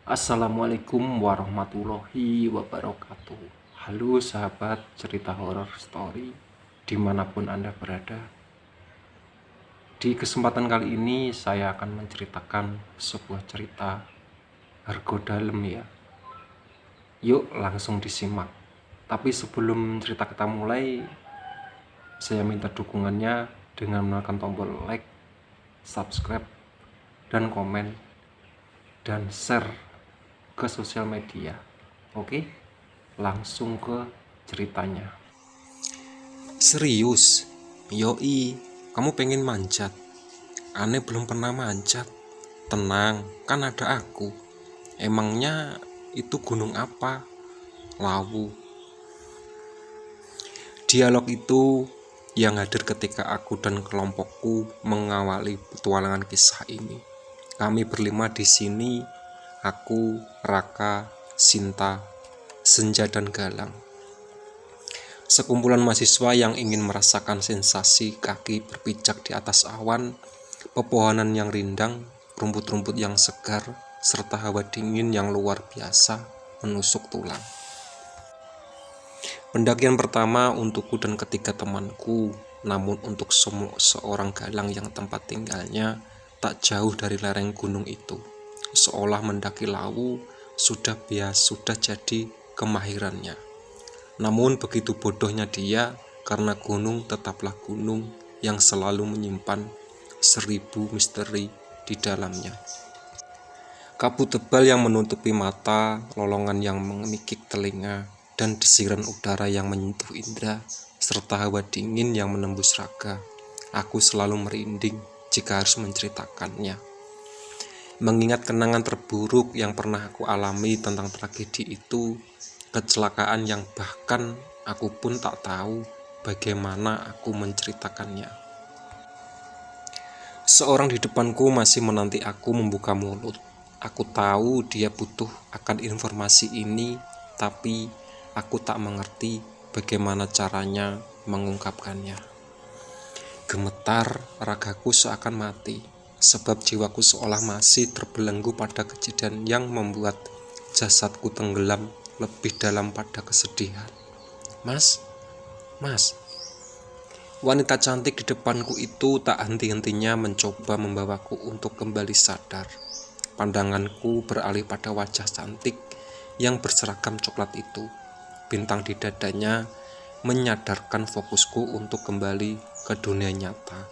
Assalamualaikum warahmatullahi wabarakatuh. Halo sahabat cerita horor story dimanapun Anda berada. Di kesempatan kali ini saya akan menceritakan sebuah cerita Argo Dalem ya. Yuk langsung disimak. Tapi sebelum cerita kita mulai, saya minta dukungannya dengan menekan tombol like, subscribe, dan komen, dan share ke sosial media. Oke, langsung ke ceritanya. Serius? Yoi, kamu pengen manjat? Aneh belum pernah manjat. Tenang, kan ada aku. Emangnya itu gunung apa? Lawu. Dialog itu yang hadir ketika aku dan kelompokku mengawali petualangan kisah ini. Kami berlima di sini, aku, Raka, Sinta, Senja, dan Galang. Sekumpulan mahasiswa yang ingin merasakan sensasi kaki berpijak di atas awan, pepohonan yang rindang, rumput-rumput yang segar, serta hawa dingin yang luar biasa menusuk tulang. Pendakian pertama untukku dan ketiga temanku, namun untuk seorang Galang yang tempat tinggalnya tak jauh dari lereng gunung itu. Seolah mendaki Lawu sudah jadi kemahirannya. Namun begitu bodohnya dia, karena gunung tetaplah gunung yang selalu menyimpan 1000 misteri di dalamnya. Kabut tebal yang menutupi mata, lolongan yang memikik telinga, dan desiran udara yang menyentuh indera, serta hawa dingin yang menembus raga. Aku selalu merinding jika harus menceritakannya. Mengingat kenangan terburuk yang pernah aku alami tentang tragedi itu, kecelakaan yang bahkan aku pun tak tahu bagaimana aku menceritakannya. Seorang di depanku masih menanti aku membuka mulut. Aku tahu dia butuh akan informasi ini, tapi aku tak mengerti bagaimana caranya mengungkapkannya. Gemetar, ragaku seakan mati, sebab jiwaku seolah masih terbelenggu pada kejadian yang membuat jasadku tenggelam lebih dalam pada kesedihan. Mas, wanita cantik di depanku itu tak henti-hentinya mencoba membawaku untuk kembali sadar. Pandanganku beralih pada wajah cantik yang berseragam coklat itu. Bintang di dadanya menyadarkan fokusku untuk kembali ke dunia nyata.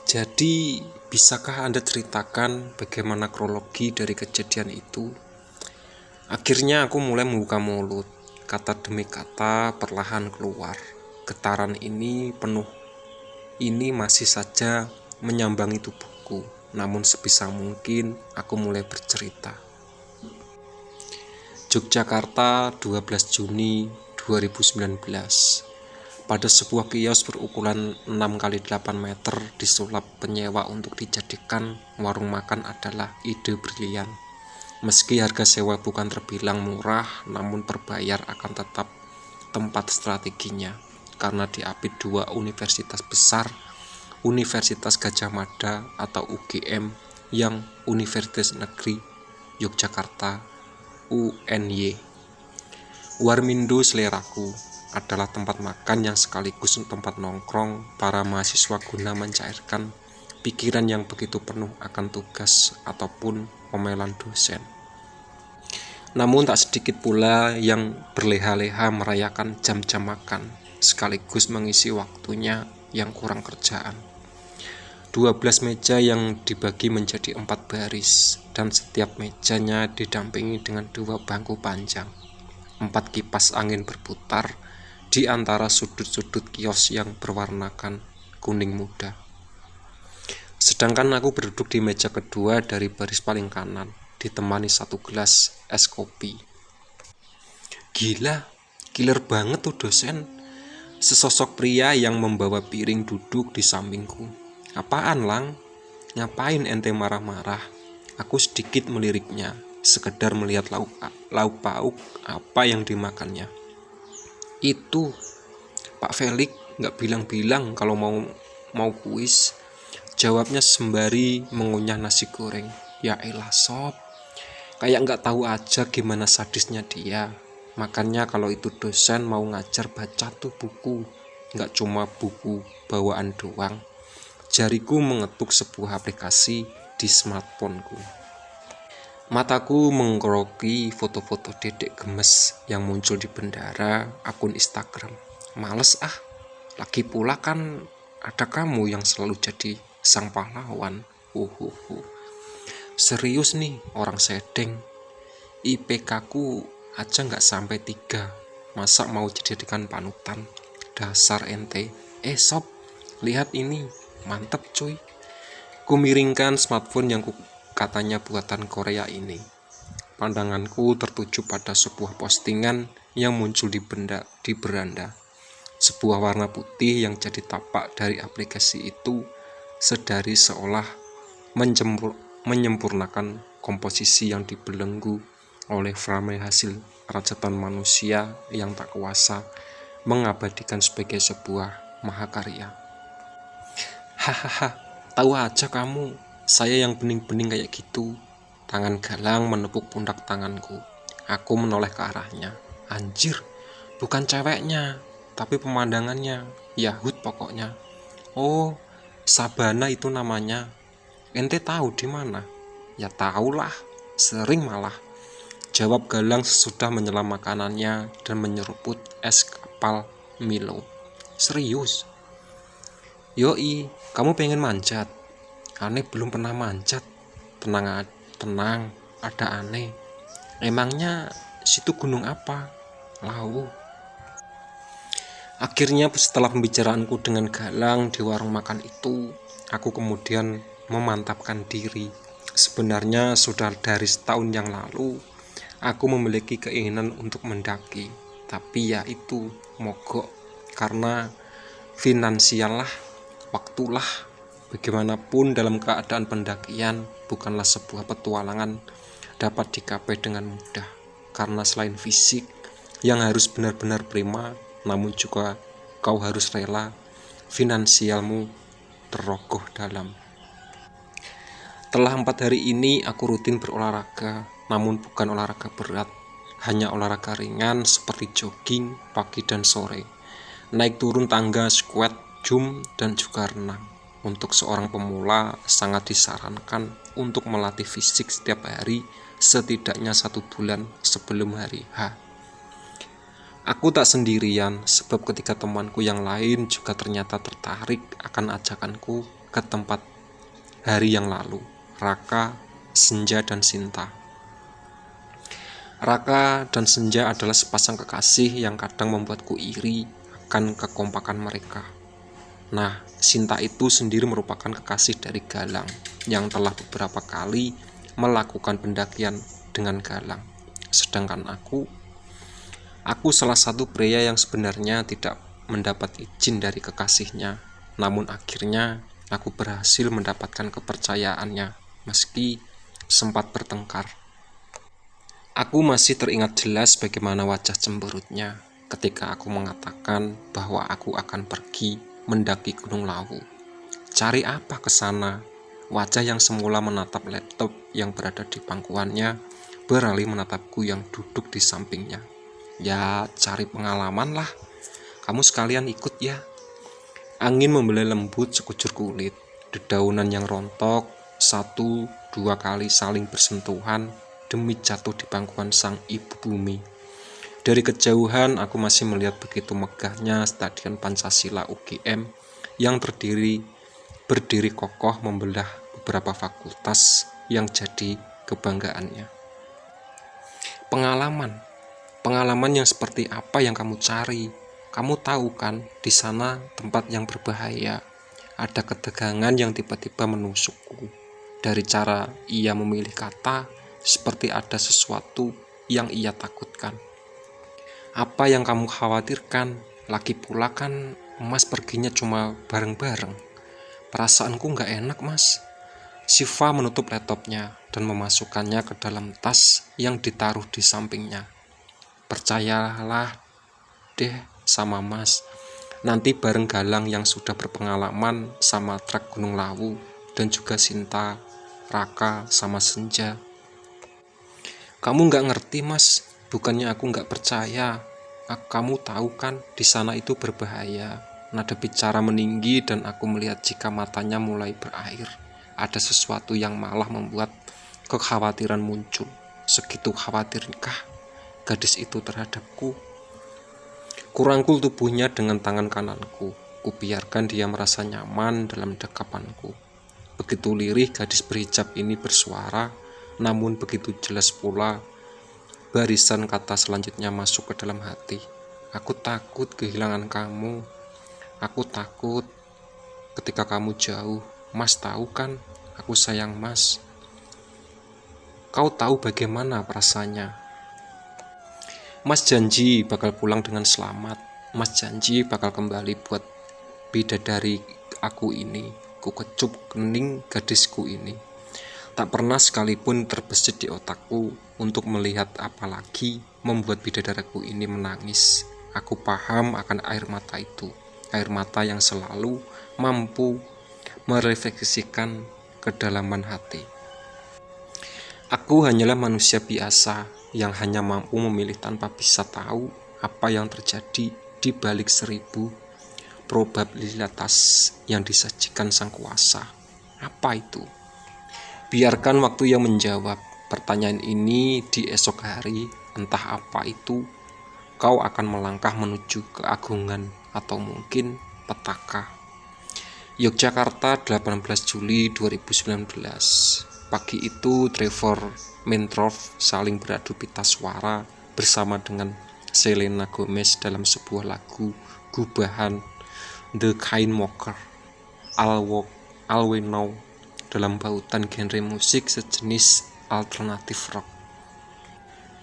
Jadi, bisakah Anda ceritakan bagaimana kronologi dari kejadian itu? Akhirnya aku mulai membuka mulut. Kata demi kata perlahan keluar. Getaran ini masih saja menyambangi tubuhku. Namun sebisa mungkin aku mulai bercerita. Yogyakarta, 12 Juni 2019. Pada sebuah kios berukuran 6x8 meter disulap penyewa untuk dijadikan warung makan adalah ide brilian. Meski harga sewa bukan terbilang murah, namun berbayar akan tetap tempat strateginya, karena diapit dua universitas besar, Universitas Gadjah Mada atau UGM, yang Universitas Negeri Yogyakarta UNY. Warmindo seleraku adalah tempat makan yang sekaligus tempat nongkrong para mahasiswa guna mencairkan pikiran yang begitu penuh akan tugas ataupun omelan dosen. Namun tak sedikit pula yang berleha-leha merayakan jam-jam makan, sekaligus mengisi waktunya yang kurang kerjaan. 12 meja yang dibagi menjadi 4 baris, dan setiap mejanya didampingi dengan 2 bangku panjang. 4 kipas angin berputar di antara sudut-sudut kios yang berwarnakan kuning muda. Sedangkan aku berduduk di meja kedua dari baris paling kanan, ditemani 1 gelas es kopi. Gila, killer banget tuh dosen. Sesosok pria yang membawa piring duduk di sampingku. Apaan, Lang? Ngapain ente marah-marah? Aku sedikit meliriknya, sekedar melihat lauk pauk apa yang dimakannya. Itu, Pak Felix nggak bilang-bilang kalau mau kuis. Jawabnya sembari mengunyah nasi goreng. Ya elah sob, kayak nggak tahu aja gimana sadisnya dia. Makanya kalau itu dosen mau ngajar baca tuh buku, nggak cuma buku bawaan doang. Jariku mengetuk sebuah aplikasi di smartphoneku. Mataku mengkeroki foto-foto dedek gemes yang muncul di bendara akun Instagram. Males ah, lagi pula kan ada kamu yang selalu jadi sang pahlawan. Serius nih orang sedeng, IPK ku aja nggak sampai 3. Masa mau dijadikan panutan? Dasar ente. Sob, lihat ini, mantep cuy. Ku miringkan smartphone yang katanya buatan Korea ini. Pandanganku tertuju pada sebuah postingan yang muncul di beranda. Sebuah warna putih yang jadi tapak dari aplikasi itu sedari seolah menyempurnakan komposisi yang dibelenggu oleh frame hasil rajatan manusia yang tak kuasa mengabadikan sebagai sebuah mahakarya. Hahaha, tahu aja kamu, saya yang bening-bening kayak gitu. Tangan Galang menepuk pundak tanganku. Aku menoleh ke arahnya. Anjir, bukan ceweknya, tapi pemandangannya. Yahud pokoknya. Oh, Sabana itu namanya. Ente tahu di mana? Ya tahulah, sering malah. Jawab Galang sesudah menyelam makanannya dan menyeruput es kapal Milo. Serius? Yoi, kamu pengen manjat? Aneh belum pernah manjat. Tenang, ada aneh. Emangnya situ gunung apa? Lawu. Akhirnya setelah pembicaraanku dengan Galang di warung makan itu, aku kemudian memantapkan diri. Sebenarnya sudah dari setahun yang lalu, aku memiliki keinginan untuk mendaki. Tapi ya itu, mogok. Karena finansial lah, waktulah. Bagaimanapun dalam keadaan pendakian bukanlah sebuah petualangan dapat dicapai dengan mudah. Karena selain fisik yang harus benar-benar prima, namun juga kau harus rela finansialmu terrogoh dalam. Telah 4 hari ini aku rutin berolahraga, namun bukan olahraga berat, hanya olahraga ringan seperti jogging pagi dan sore, naik turun tangga, squat, jump, dan juga renang. Untuk seorang pemula sangat disarankan untuk melatih fisik setiap hari setidaknya 1 bulan sebelum hari H. Aku tak sendirian, sebab ketika temanku yang lain juga ternyata tertarik akan ajakanku ke tempat hari yang lalu. Raka, Senja, dan Sinta. Raka dan Senja adalah sepasang kekasih yang kadang membuatku iri akan kekompakan mereka. Nah, Sinta itu sendiri merupakan kekasih dari Galang yang telah beberapa kali melakukan pendakian dengan Galang. Sedangkan aku salah satu pria yang sebenarnya tidak mendapat izin dari kekasihnya. Namun akhirnya aku berhasil mendapatkan kepercayaannya meski sempat bertengkar. Aku masih teringat jelas bagaimana wajah cemberutnya ketika aku mengatakan bahwa aku akan pergi mendaki Gunung Lawu. Cari apa ke sana? Wajah yang semula menatap laptop yang berada di pangkuannya beralih menatapku yang duduk di sampingnya. Ya, cari pengalaman lah. Kamu sekalian ikut ya. Angin membelai lembut sekujur kulit. Dedaunan yang rontok 1-2 kali saling bersentuhan demi jatuh di pangkuan sang ibu bumi. Dari kejauhan aku masih melihat begitu megahnya Stadion Pancasila UGM yang berdiri kokoh membelah beberapa fakultas yang jadi kebanggaannya. Pengalaman yang seperti apa yang kamu cari? Kamu tahu kan, di sana tempat yang berbahaya. Ada ketegangan yang tiba-tiba menusukku. Dari cara ia memilih kata, seperti ada sesuatu yang ia takutkan. Apa yang kamu khawatirkan? Lagi pula kan Mas perginya cuma bareng-bareng. Perasaanku gak enak, Mas. Siva menutup laptopnya dan memasukkannya ke dalam tas yang ditaruh di sampingnya. Percayalah deh sama Mas. Nanti bareng Galang yang sudah berpengalaman sama trek Gunung Lawu dan juga Sinta Raka, sama senja. Kamu nggak ngerti, Mas. Bukannya aku nggak percaya. Kamu tahu kan, di sana itu berbahaya. Nada bicara meninggi dan aku melihat jika matanya mulai berair. Ada sesuatu yang malah membuat kekhawatiran muncul. Segitu khawatirkah gadis itu terhadapku? Kurangkul tubuhnya dengan tangan kananku. Kubiarkan dia merasa nyaman dalam dekapanku. Begitu lirih gadis berhijab ini bersuara, namun begitu jelas pula barisan kata selanjutnya masuk ke dalam hati. Aku takut kehilangan kamu. Aku takut ketika kamu jauh. Mas tahu kan, aku sayang Mas. Kau tahu bagaimana perasaannya. Mas janji bakal pulang dengan selamat. Mas janji bakal kembali buat bidadari aku ini. Ku kecup kening gadisku ini. Tak pernah sekalipun terbesit di otakku untuk melihat apalagi membuat bidadariku ini menangis. Aku paham akan air mata itu. Air mata yang selalu mampu merefleksikan kedalaman hati. Aku hanyalah manusia biasa yang hanya mampu memilih tanpa bisa tahu apa yang terjadi di balik 1000 probabilitas yang disajikan sang kuasa. Apa itu? Biarkan waktu yang menjawab pertanyaan ini di esok hari. Entah apa itu, kau akan melangkah menuju keagungan atau mungkin petaka. Yogyakarta, 18 Juli 2019. Pagi itu Trevor Mentroff saling beradu pita suara bersama dengan Selena Gomez dalam sebuah lagu gubahan The Chainsmokers, All We Know, dalam bautan genre musik sejenis alternatif rock.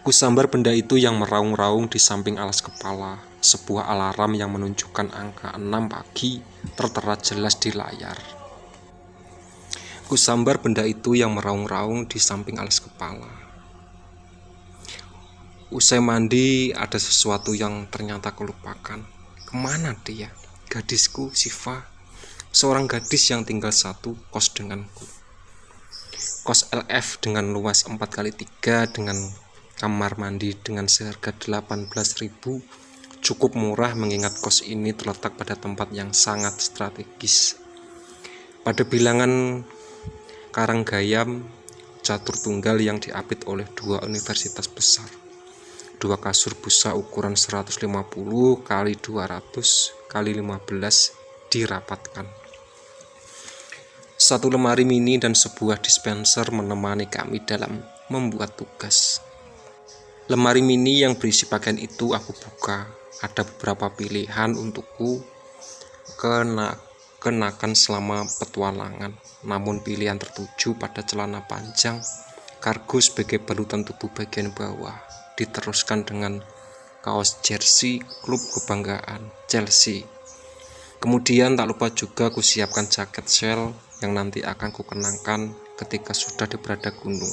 Kusambar benda itu yang meraung-raung di samping alas kepala. Sebuah alarm yang menunjukkan angka 6 pagi tertera jelas di layar. Kusambar benda itu yang meraung-raung di samping alas kepala. Usai mandi, ada sesuatu yang ternyata kulupakan. Kemana dia? Gadisku, Siva. Seorang gadis yang tinggal satu kos denganku. Kos LF dengan luas 4x3 dengan kamar mandi dengan seharga 18.000. Cukup murah mengingat kos ini terletak pada tempat yang sangat strategis. Pada bilangan Karanggayam, catur tunggal yang diapit oleh 2 universitas besar. 2 kasur busa ukuran 150 x 200 x 15 dirapatkan. 1 lemari mini dan sebuah dispenser menemani kami dalam membuat tugas. Lemari mini yang berisi pakaian itu aku buka. Ada beberapa pilihan untukku kenakan selama petualangan. Namun pilihan tertuju pada celana panjang, kargo sebagai balutan tubuh bagian bawah, diteruskan dengan kaos jersey klub kebanggaan Chelsea. Kemudian tak lupa juga kusiapkan jaket shell yang nanti akan kukenakan ketika sudah di berada gunung.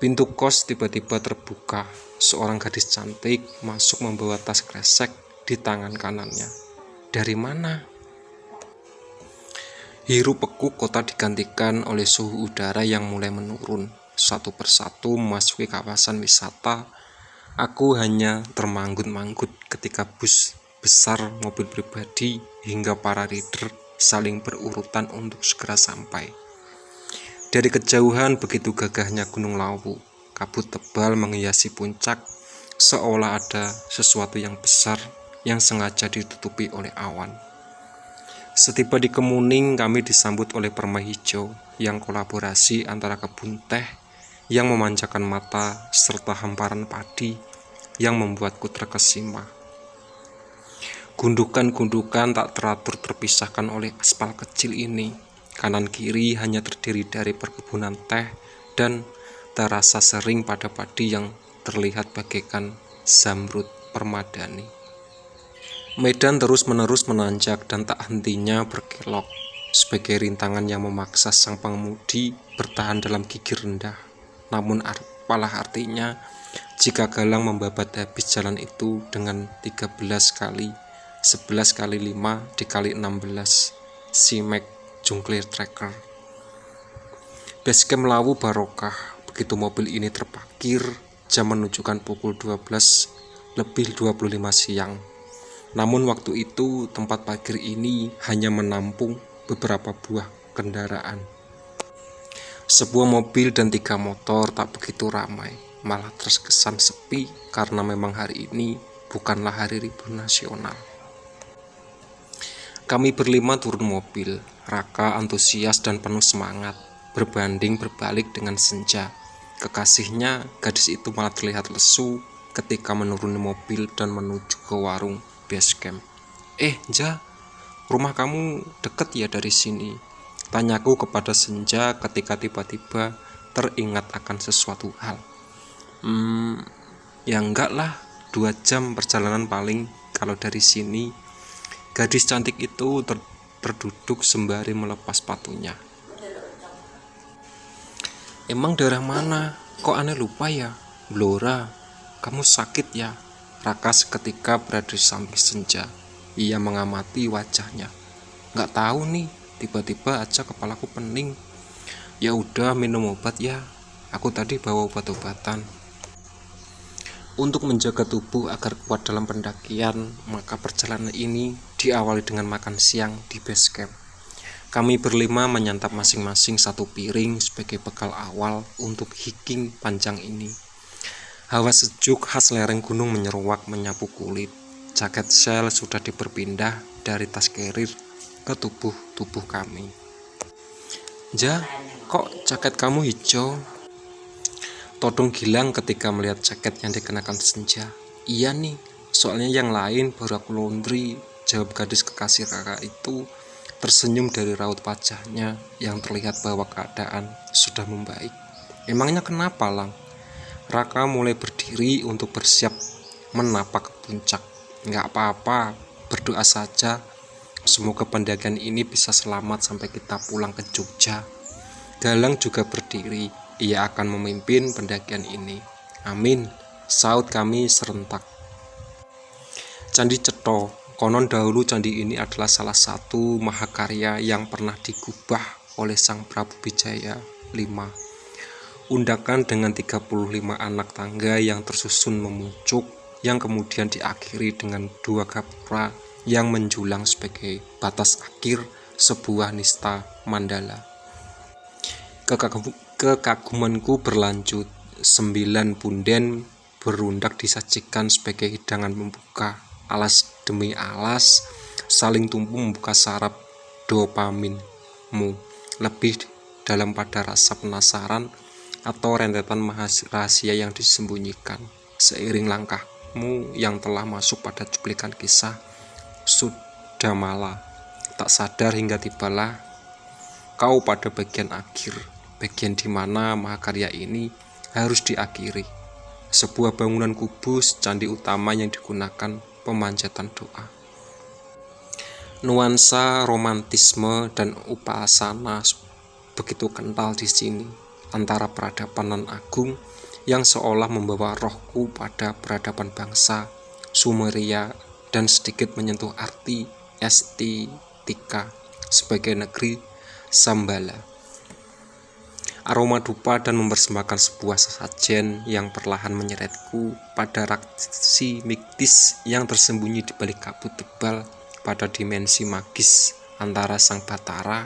Pintu kos tiba-tiba terbuka. Seorang gadis cantik masuk membawa tas kresek di tangan kanannya. Dari mana? Hiruk pikuk kota digantikan oleh suhu udara yang mulai menurun. Satu persatu memasuki kawasan wisata. Aku hanya termanggut-manggut ketika bus besar, mobil pribadi, hingga para rider saling berurutan untuk segera sampai. Dari kejauhan begitu gagahnya Gunung Lawu. Kabut tebal menghiasi puncak, seolah ada sesuatu yang besar yang sengaja ditutupi oleh awan. Setiba di Kemuning, kami disambut oleh permai hijau yang kolaborasi antara kebun teh yang memanjakan mata serta hamparan padi yang membuatku terkesima. Gundukan-gundukan tak teratur terpisahkan oleh aspal kecil ini. Kanan kiri hanya terdiri dari perkebunan teh dan terasa sering pada padi yang terlihat bagaikan zamrud permadani. Medan terus-menerus menanjak dan tak hentinya berkelok sebagai rintangan yang memaksa sang pengemudi bertahan dalam gigi rendah. Namun apalah artinya jika Galang membabat habis jalan itu dengan 13 kali 11 kali 5 dikali 16 Simek Jungklir Tracker. Basecamp Lawu barokah. Begitu mobil ini terparkir, jam menunjukkan pukul 12:25 siang. Namun waktu itu tempat parkir ini hanya menampung beberapa buah kendaraan. Sebuah mobil dan 3 motor tak begitu ramai, malah terkesan sepi karena memang hari ini bukanlah hari libur nasional. Kami berlima turun mobil. Raka antusias dan penuh semangat, berbanding berbalik dengan Senja. Kekasihnya, gadis itu malah terlihat lesu ketika menuruni mobil dan menuju ke warung Basecamp. Ja, rumah kamu deket ya dari sini? Tanyaku kepada Senja ketika tiba-tiba teringat akan sesuatu hal. Ya enggak lah, 2 jam perjalanan paling kalau dari sini. Gadis cantik itu terduduk sembari melepas sepatunya. Emang daerah mana? Kok aneh lupa ya? Blora, kamu sakit ya? Raka seketika berada di samping Senja. Ia mengamati wajahnya. Nggak tahu nih, tiba-tiba aja kepalaku pening. Ya udah minum obat ya. Aku tadi bawa obat-obatan. Untuk menjaga tubuh agar kuat dalam pendakian, maka perjalanan ini diawali dengan makan siang di Basecamp. Kami berlima menyantap masing-masing 1 piring sebagai bekal awal untuk hiking panjang ini. Hawa sejuk khas lereng gunung menyeruak menyapu kulit. Jaket shell sudah diperpindah dari tas carrier ke tubuh kami. Ja, kok jaket kamu hijau? Todong gilang ketika melihat jaket yang dikenakan Senja. Iya nih, soalnya yang lain baru aku laundry, jawab gadis kekasih Raka itu tersenyum dari raut wajahnya yang terlihat bahwa keadaan sudah membaik. Emangnya kenapa, Lang? Raka mulai berdiri untuk bersiap menapak ke puncak. Nggak apa-apa, berdoa saja. Semoga pendakian ini bisa selamat sampai kita pulang ke Jogja. Galang juga berdiri. Ia akan memimpin pendakian ini. Amin, saut kami serentak. Candi Cetho. Konon dahulu candi ini adalah salah satu mahakarya yang pernah digubah oleh Sang Prabu Wijaya V. Undakan dengan 35 anak tangga yang tersusun memucuk, yang kemudian diakhiri dengan 2 gapura yang menjulang sebagai batas akhir sebuah nista mandala. Kekagumanku berlanjut. 9 punden berundak disajikan sebagai hidangan membuka. Alas demi alas, saling tumpu membuka saraf dopaminmu, lebih dalam pada rasa penasaran atau rentetan rahasia yang disembunyikan. Seiring langkahmu yang telah masuk pada cuplikan kisah Sudamala, tak sadar hingga tibalah kau pada bagian akhir, bagian di mana mahakarya ini harus diakhiri. Sebuah bangunan kubus candi utama yang digunakan pemanjatan doa. Nuansa romantisme dan upasana begitu kental di sini, antara peradaban nan agung yang seolah membawa rohku pada peradaban bangsa Sumeria dan sedikit menyentuh arti estetika sebagai negeri Sambala. Aroma dupa dan mempersembahkan sebuah sajian yang perlahan menyeretku pada reaksi mistis yang tersembunyi di balik kabut tebal pada dimensi magis antara Sang Batara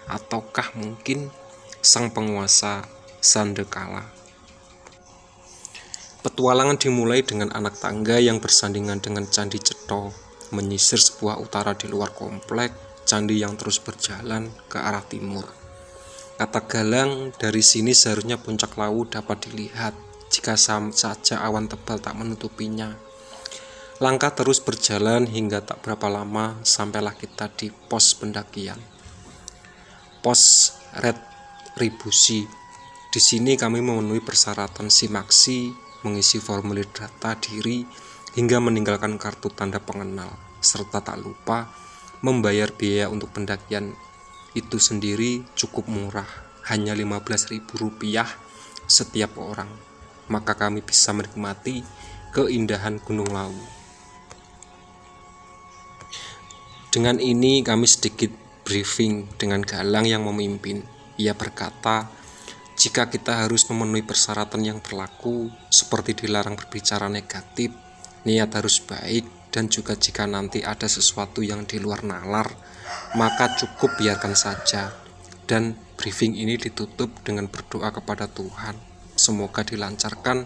ataukah mungkin sang penguasa Sandekala. Petualangan dimulai dengan anak tangga yang bersandingan dengan Candi Cetho, menyisir sebuah utara di luar komplek candi yang terus berjalan ke arah timur. Kata Galang, dari sini seharusnya puncak Lawu dapat dilihat jika saja awan tebal tak menutupinya. Langkah terus berjalan hingga tak berapa lama sampailah kita di pos pendakian. Pos retribusi. Di sini kami memenuhi persyaratan simaksi, mengisi formulir data diri hingga meninggalkan kartu tanda pengenal, serta tak lupa membayar biaya untuk pendakian itu sendiri cukup murah, hanya Rp15.000 setiap orang. Maka kami bisa menikmati keindahan Gunung Lawu. Dengan ini kami sedikit briefing dengan Galang yang memimpin. Ia berkata, jika kita harus memenuhi persyaratan yang berlaku, seperti dilarang berbicara negatif, niat harus baik, dan juga jika nanti ada sesuatu yang di luar nalar, maka cukup biarkan saja. Dan briefing ini ditutup dengan berdoa kepada Tuhan, semoga dilancarkan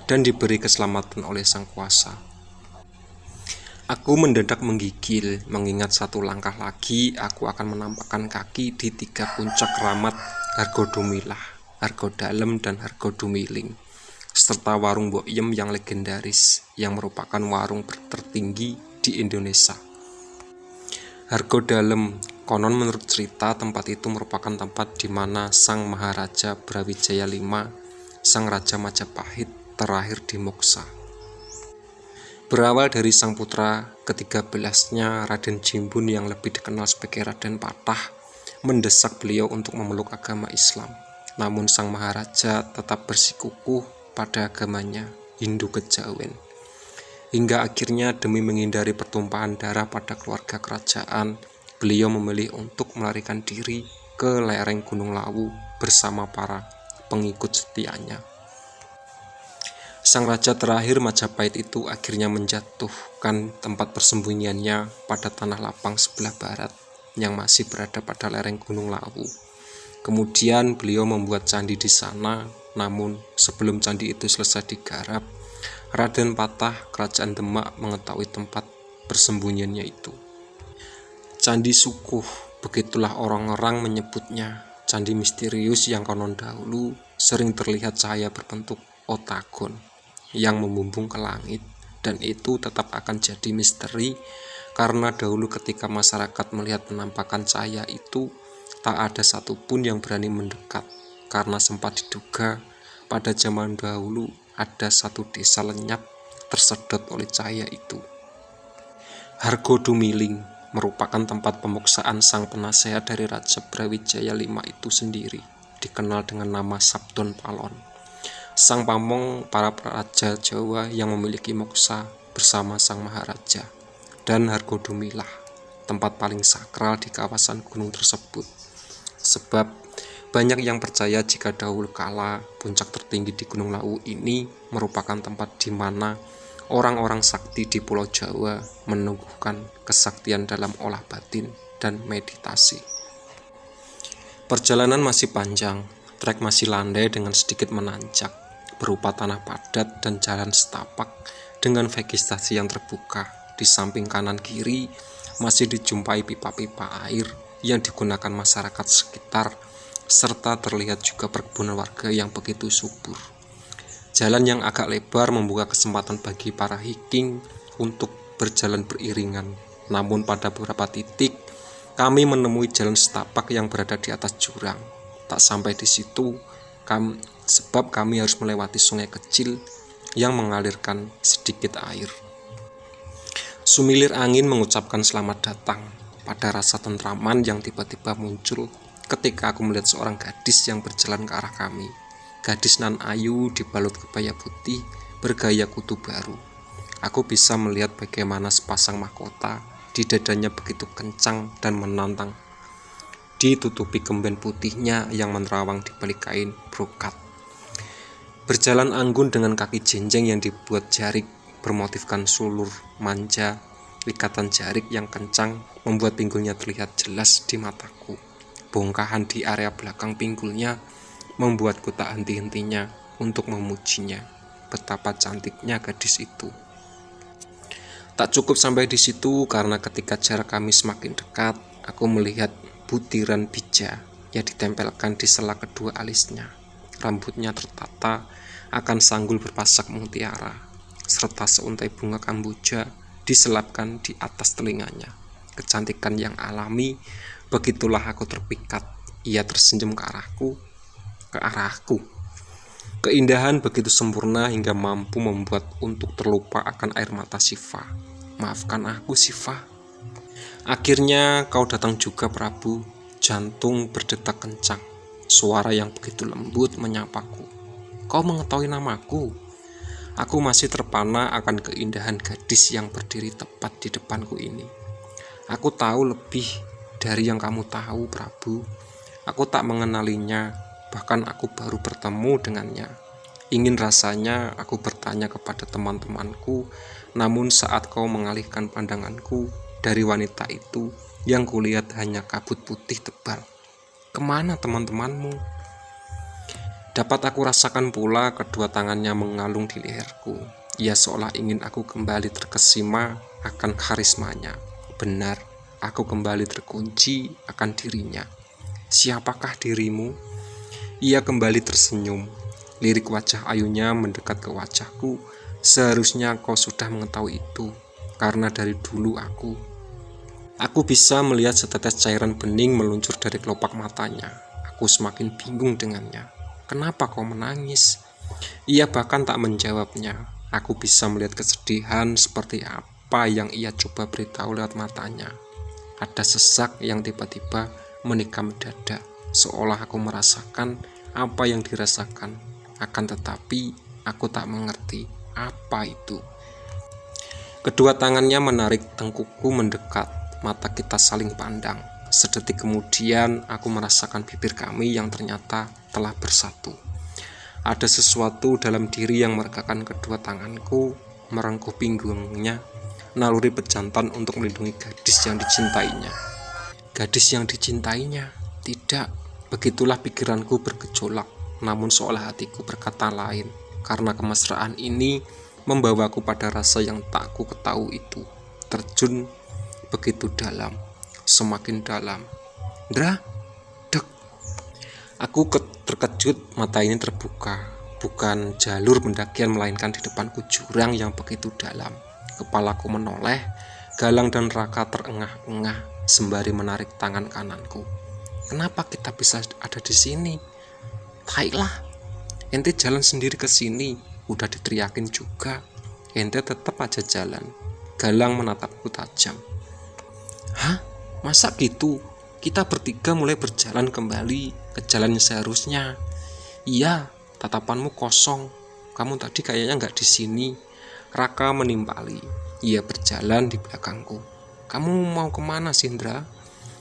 dan diberi keselamatan oleh Sang Kuasa. Aku mendadak menggigil, mengingat satu langkah lagi aku akan menampakkan kaki di 3 puncak keramat Hargodumilah, Hargodalem, dan Hargodumiling, serta warung Mbok Yem yang legendaris, yang merupakan warung tertinggi di Indonesia. Hargodalem, konon menurut cerita tempat itu merupakan tempat di mana Sang Maharaja Brawijaya V, Sang Raja Majapahit, terakhir di moksa. Berawal dari sang putra ke-13-nya, Raden Jimbun yang lebih dikenal sebagai Raden Patah, mendesak beliau untuk memeluk agama Islam. Namun sang Maharaja tetap bersikukuh pada agamanya, Hindu Kejawen. Hingga akhirnya demi menghindari pertumpahan darah pada keluarga kerajaan, beliau memilih untuk melarikan diri ke lereng Gunung Lawu bersama para pengikut setianya. Sang raja terakhir Majapahit itu akhirnya menjatuhkan tempat persembunyiannya pada tanah lapang sebelah barat yang masih berada pada lereng Gunung Lawu. Kemudian beliau membuat candi di sana, namun sebelum candi itu selesai digarap, Raden Patah Kerajaan Demak mengetahui tempat persembunyiannya itu. Candi Sukuh, begitulah orang-orang menyebutnya, candi misterius yang konon dahulu sering terlihat cahaya berbentuk oktagon yang membumbung ke langit, dan itu tetap akan jadi misteri karena dahulu ketika masyarakat melihat penampakan cahaya itu, tak ada satupun yang berani mendekat karena sempat diduga pada zaman dahulu ada satu desa lenyap tersedot oleh cahaya itu. Hargodumiling merupakan tempat pemoksaan sang penasehat dari Raja Brawijaya V itu sendiri, dikenal dengan nama Sabdon Palon, sang pamong para praja Jawa yang memiliki moksa bersama sang Maharaja. Dan Hargodumilah, tempat paling sakral di kawasan gunung tersebut. Sebab banyak yang percaya jika dahulu kala puncak tertinggi di Gunung Lawu ini merupakan tempat di mana orang-orang sakti di Pulau Jawa meneguhkan kesaktian dalam olah batin dan meditasi. Perjalanan masih panjang, trek masih landai dengan sedikit menanjak, berupa tanah padat dan jalan setapak dengan vegetasi yang terbuka. Di samping kanan kiri masih dijumpai pipa-pipa air yang digunakan masyarakat sekitar, serta terlihat juga perkebunan warga yang begitu subur. Jalan yang agak lebar membuka kesempatan bagi para hiking untuk berjalan beriringan. Namun pada beberapa titik kami menemui jalan setapak yang berada di atas jurang. Tak sampai di situ, sebab kami harus melewati sungai kecil yang mengalirkan sedikit air. Sumilir angin mengucapkan selamat datang pada rasa tentraman yang tiba-tiba muncul ketika aku melihat seorang gadis yang berjalan ke arah kami. Gadis nan ayu dibalut kebaya putih bergaya kutu baru. Aku bisa melihat bagaimana sepasang mahkota di dadanya begitu kencang dan menantang, ditutupi kemben putihnya yang menerawang di balik kain brokat. Berjalan anggun dengan kaki jenjang yang dibuat jarik bermotifkan sulur manja, ikatan jarik yang kencang membuat pinggulnya terlihat jelas di mataku. Bongkahan di area belakang pinggulnya membuatku tak henti-hentinya untuk memujinya. Betapa cantiknya gadis itu. Tak cukup sampai di situ karena ketika jarak kami semakin dekat, aku melihat butiran bija yang ditempelkan di sela kedua alisnya. Rambutnya tertata akan sanggul berpasak mutiara, serta seuntai bunga kamboja diselapkan di atas telinganya. Kecantikan yang alami, begitulah aku terpikat. Ia tersenyum ke arahku. Keindahan begitu sempurna hingga mampu membuat untuk terlupa akan air mata Siva. Maafkan aku, Siva. Akhirnya kau datang juga, Prabu. Jantung berdetak kencang. Suara yang begitu lembut menyapaku. Kau mengetahui namaku. Aku masih terpana akan keindahan gadis yang berdiri tepat di depanku ini. Aku tahu lebih dari yang kamu tahu, Prabu. Aku tak mengenalinya, bahkan aku baru bertemu dengannya. Ingin rasanya aku bertanya kepada teman-temanku, namun saat kau mengalihkan pandanganku dari wanita itu, yang kulihat hanya kabut putih tebal. Kemana teman-temanmu? Dapat aku rasakan pula kedua tangannya mengalung di leherku. Ia seolah ingin aku kembali terkesima akan karismanya. Benar, aku kembali terkunci akan dirinya. Siapakah dirimu? Ia kembali tersenyum. Lirik wajah ayunya mendekat ke wajahku. Seharusnya kau sudah mengetahui itu, karena dari dulu aku bisa melihat setetes cairan bening meluncur dari kelopak matanya. Aku semakin bingung dengannya. Kenapa kau menangis? Ia bahkan tak menjawabnya. Aku bisa melihat kesedihan seperti apa yang ia coba beritahu lewat matanya. Ada sesak yang tiba-tiba menikam dada, seolah aku merasakan apa yang dirasakan. Akan tetapi, aku tak mengerti apa itu. Kedua tangannya menarik tengkukku mendekat, mata kita saling pandang. Sedetik kemudian, aku merasakan bibir kami yang ternyata telah bersatu. Ada sesuatu dalam diri yang meregakan kedua tanganku, merengkuh pinggangnya, naluri pejantan untuk melindungi gadis yang dicintainya. Gadis yang dicintainya? Tidak, begitulah pikiranku bergejolak, namun seolah hatiku berkata lain, karena kemesraan ini membawaku pada rasa yang tak ku ketahui itu. Terjun begitu dalam, semakin dalam. Ndra, dek. Aku terkejut, mata ini terbuka. Bukan jalur pendakian, melainkan di depanku jurang yang begitu dalam. Kepalaku menoleh, Galang dan Raka terengah-engah sembari menarik tangan kananku. Kenapa kita bisa ada di sini? Baiklah, ente jalan sendiri ke sini. Udah diteriakin juga, ente tetap aja jalan. Galang menatapku tajam. Hah? Masa gitu? Kita bertiga mulai berjalan kembali ke jalan yang seharusnya. Iya, tatapanmu kosong. Kamu tadi kayaknya nggak di sini. Raka menimpali. Ia berjalan di belakangku. Kamu mau kemana, Sindra?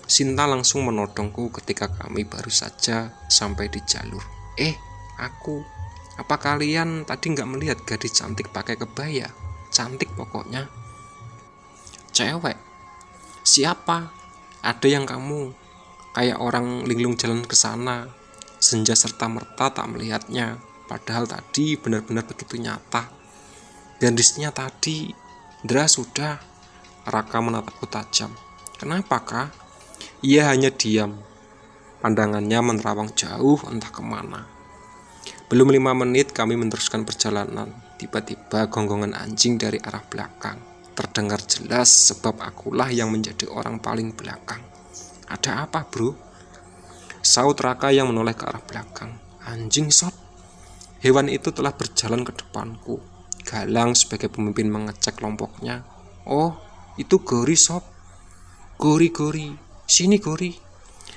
Sinta langsung menodongku ketika kami baru saja sampai di jalur. Aku. Apa kalian tadi nggak melihat gadis cantik pakai kebaya? Cantik pokoknya. Cewek? Siapa? Ada yang kamu kayak orang linglung jalan ke sana. Senja serta-merta tak melihatnya. Padahal tadi benar-benar begitu nyata. Gadisnya tadi. Ndra sudah. Raka menatapku tajam. Kenapa kah? Ia hanya diam. Pandangannya menerawang jauh entah kemana. Belum 5 menit kami meneruskan perjalanan. Tiba-tiba gonggongan anjing dari arah belakang terdengar jelas, sebab akulah yang menjadi orang paling belakang. Ada apa, bro? Saut Raka yang menoleh ke arah belakang. Anjing, sob. Hewan itu telah berjalan ke depanku. Galang sebagai pemimpin mengecek kelompoknya. Oh, itu Gori, sob. Gori. Sini, Gori.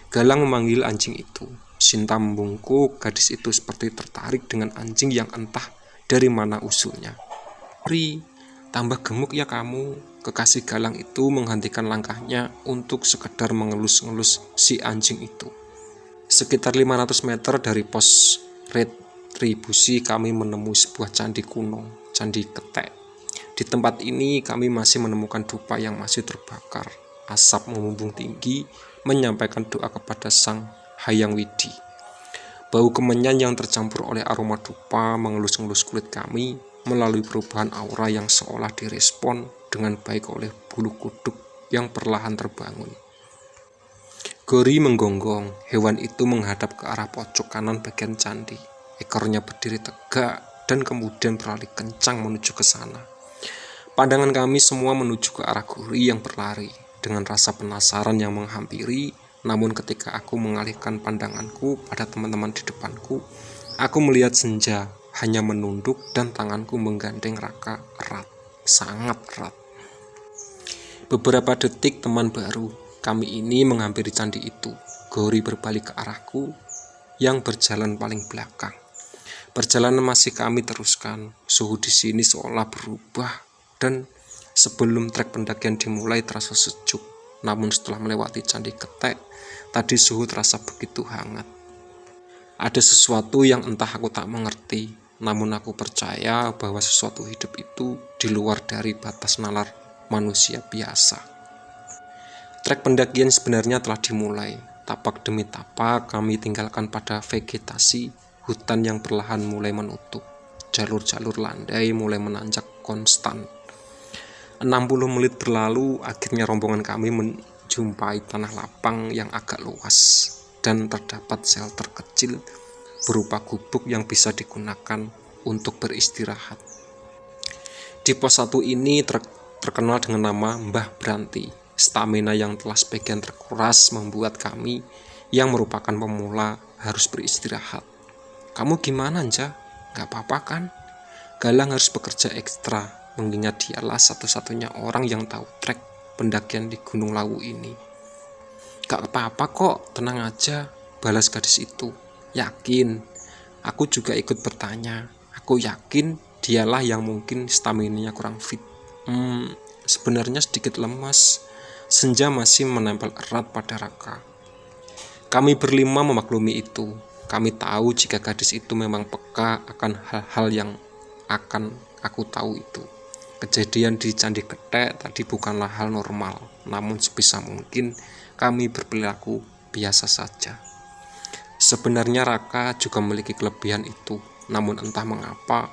Galang memanggil anjing itu. Sinta membungkuk, gadis itu seperti tertarik dengan anjing yang entah dari mana usulnya. Gori, tambah gemuk ya kamu. Kekasih Galang itu menghentikan langkahnya untuk sekedar mengelus-ngelus si anjing itu. Sekitar 500 meter dari pos retribusi kami menemui sebuah candi kuno, Candi Ketek. Di tempat ini kami masih menemukan dupa yang masih terbakar. Asap membumbung tinggi menyampaikan doa kepada Sang Hyang Widi. Bau kemenyan yang tercampur oleh aroma dupa mengelus-ngelus kulit kami melalui perubahan aura yang seolah direspon dengan baik oleh bulu kuduk yang perlahan terbangun. Gori menggonggong. Hewan itu menghadap ke arah pojok kanan bagian candi. Ekornya berdiri tegak dan kemudian berlari kencang menuju ke sana. Pandangan kami semua menuju ke arah Gori yang berlari. Dengan rasa penasaran yang menghampiri, namun ketika aku mengalihkan pandanganku pada teman-teman di depanku, aku melihat Senja hanya menunduk dan tanganku menggandeng Raka erat, sangat erat. Beberapa detik teman baru kami ini menghampiri candi itu. Gori berbalik ke arahku yang berjalan paling belakang. Perjalanan masih kami teruskan. Suhu di sini seolah berubah dan sebelum trek pendakian dimulai terasa sejuk. Namun setelah melewati Candi Ketek, Tadi suhu terasa begitu hangat. Ada sesuatu yang entah aku tak mengerti, namun aku percaya bahwa sesuatu hidup itu di luar dari batas nalar manusia biasa. Trek pendakian sebenarnya telah dimulai. Tapak demi tapak kami tinggalkan pada vegetasi hutan yang perlahan mulai menutup. Jalur-jalur landai mulai menanjak konstan. 60 menit berlalu, akhirnya rombongan kami menjumpai tanah lapang yang agak luas dan terdapat shelter kecil berupa gubuk yang bisa digunakan untuk beristirahat. Di pos 1 ini terkenal dengan nama Mbah Branti. Stamina yang telah sebagian terkuras membuat kami yang merupakan pemula harus beristirahat. Kamu gimana, Anja? Gak apa-apa kan? Galang harus bekerja ekstra, mengingat dialah satu-satunya orang yang tahu trek pendakian di Gunung Lawu ini. Gak apa-apa kok, tenang aja, balas gadis itu. Yakin? Aku juga ikut bertanya. Aku yakin dialah yang mungkin stamina-nya kurang fit. Sebenarnya sedikit lemas. Senja masih menempel erat pada Raka. Kami berlima memaklumi itu. Kami tahu jika gadis itu memang peka akan hal-hal yang akan aku tahu itu. Kejadian di Candi Ketek tadi bukanlah hal normal, namun sebisa mungkin kami berperilaku biasa saja. Sebenarnya Raka juga memiliki kelebihan itu, namun entah mengapa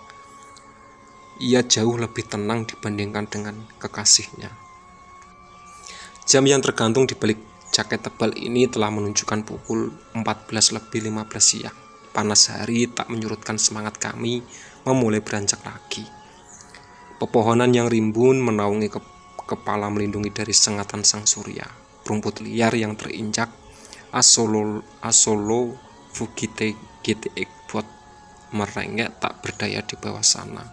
ia jauh lebih tenang dibandingkan dengan kekasihnya. Jam yang tergantung di balik jaket tebal ini telah menunjukkan pukul 14.15 siang. Panas hari tak menyurutkan semangat kami memulai beranjak lagi. Pepohonan yang rimbun menaungi kepala melindungi dari sengatan sang surya. Rumput liar yang terinjak asolo fugite gite buat merengek tak berdaya di bawah sana.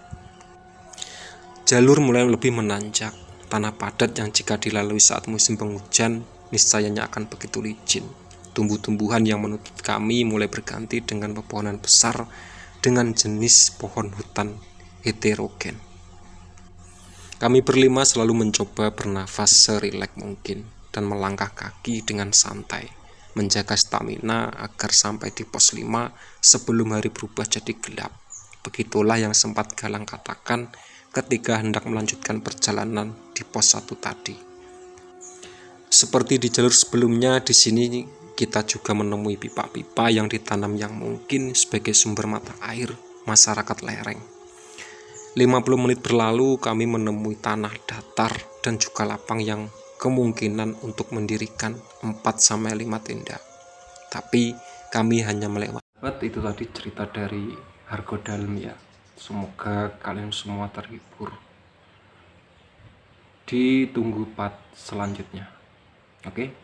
Jalur mulai lebih menanjak. Tanah padat yang jika dilalui saat musim penghujan niscayanya akan begitu licin. Tumbuh-tumbuhan yang menutup kami mulai berganti dengan pepohonan besar dengan jenis pohon hutan heterogen. Kami berlima selalu mencoba bernafas serileks mungkin dan melangkah kaki dengan santai, menjaga stamina agar sampai di pos 5 sebelum hari berubah jadi gelap. Begitulah yang sempat Galang katakan ketika hendak melanjutkan perjalanan di pos 1 tadi. Seperti di jalur sebelumnya, di sini kita juga menemui pipa-pipa yang ditanam yang mungkin sebagai sumber mata air masyarakat lereng. 50 menit berlalu kami menemui tanah datar dan juga lapang yang kemungkinan untuk mendirikan 4-5 tenda. Tapi kami hanya melewati. Itu tadi cerita dari Hargo Dalem ya. Semoga kalian semua terhibur. Ditunggu part selanjutnya. Oke?